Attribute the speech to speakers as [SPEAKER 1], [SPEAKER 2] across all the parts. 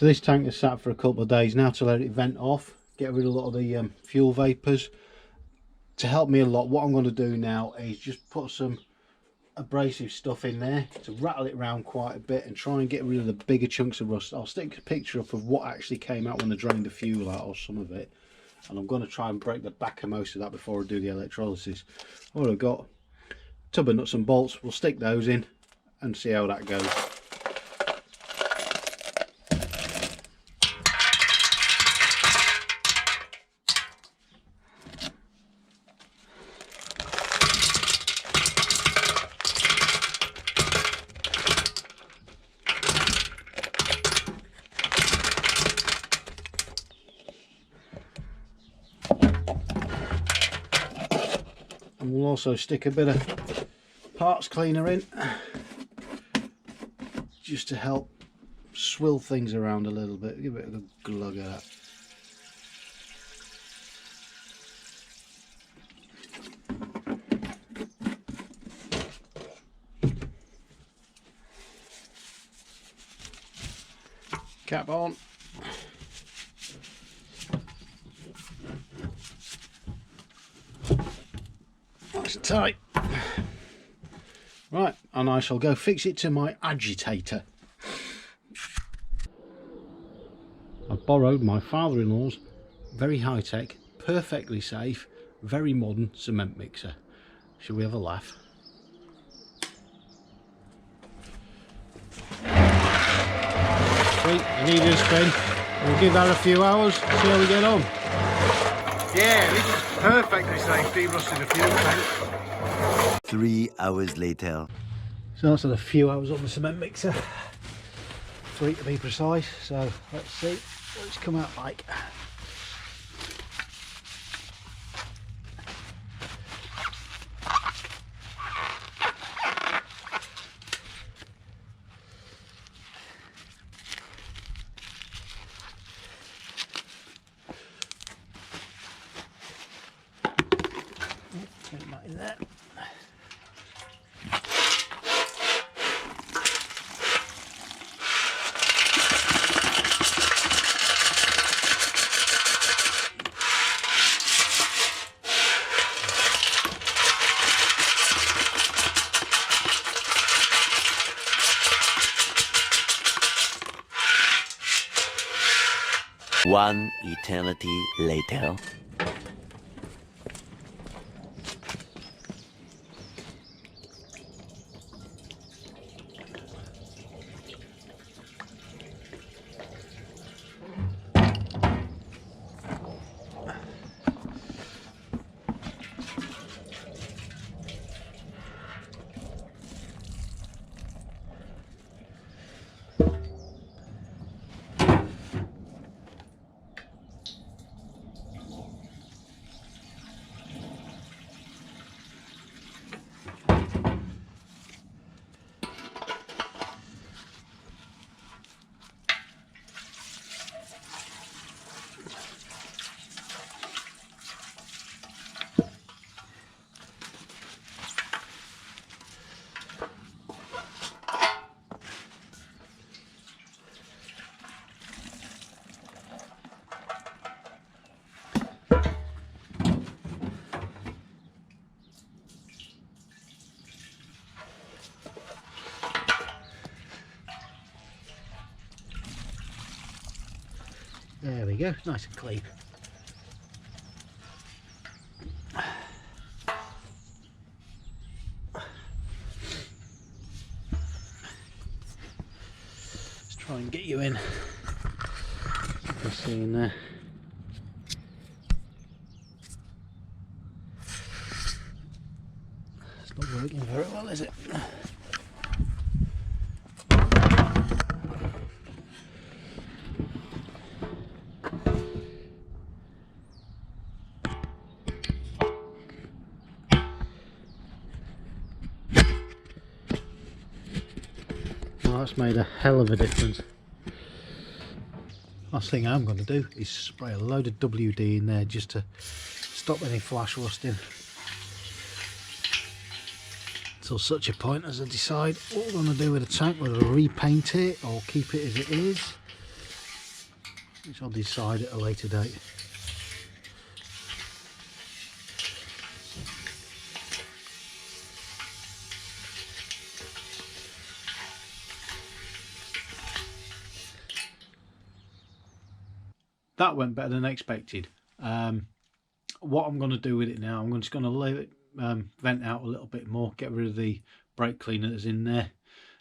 [SPEAKER 1] So this tank has sat for a couple of days now to let it vent off, get rid of a lot of the fuel vapours. To help me a lot, what I'm going to do now is just put some abrasive stuff in there to rattle it around quite a bit and try and get rid of the bigger chunks of rust. I'll stick a picture up of what actually came out when I drained the fuel out, or some of it, and I'm going to try and break the back of most of that before I do the electrolysis. All I've got, a tub of nuts and bolts, we'll stick those in and see how that goes. And we'll also stick a bit of parts cleaner in just to help swill things around a little bit, give it a good glug at that. Cap on. Nice and tight. Right, and I shall go fix it to my agitator. I borrowed my father-in-law's very high-tech, perfectly safe, very modern cement mixer. Shall we have a laugh? Sweet, you need a spin. We'll give that a few hours, see how we get on. Yeah, this is perfectly safe, derusting a fuel tank.
[SPEAKER 2] 3 hours later.
[SPEAKER 1] So that's had a few hours on the cement mixer. 3 to be precise, so let's see what it's come out like. Get that in there.
[SPEAKER 2] One eternity later. There we go, nice and clean. Let's try and get you in. You can see in there. It's not working very well, is it? That's made a hell of a difference. Last thing I'm going to do is spray a load of WD in there just to stop any flash rusting. Till such a point as I decide what we're going to do with the tank, whether repaint it or keep it as it is. which I'll decide at a later date.
[SPEAKER 1] That went better than expected. What I'm going to do with it now, I'm just going to let it vent out a little bit more, get rid of the brake cleaner that's in there.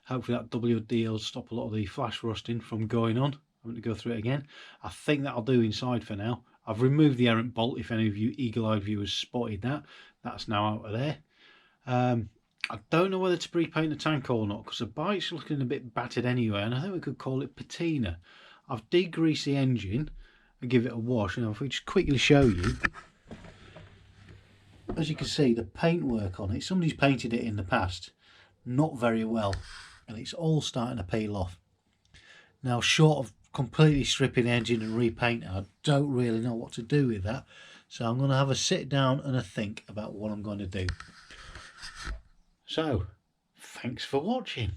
[SPEAKER 1] Hopefully that WD will stop a lot of the flash rusting from going on. I'm going to go through it again. I think that'll do inside for now. I've removed the errant bolt, if any of you eagle-eyed viewers spotted that. That's now out of there. I don't know whether to pre-paint the tank or not, because the bike's looking a bit battered anyway, and I think we could call it patina. I've degreased the engine and give it a wash, and if we just quickly show you, as you can see, the paintwork on it, somebody's painted it in the past, not very well, and it's all starting to peel off. Now, short of completely stripping the engine and repainting, I don't really know what to do with that, so I'm going to have a sit down and a think about what I'm going to do. So, thanks for watching.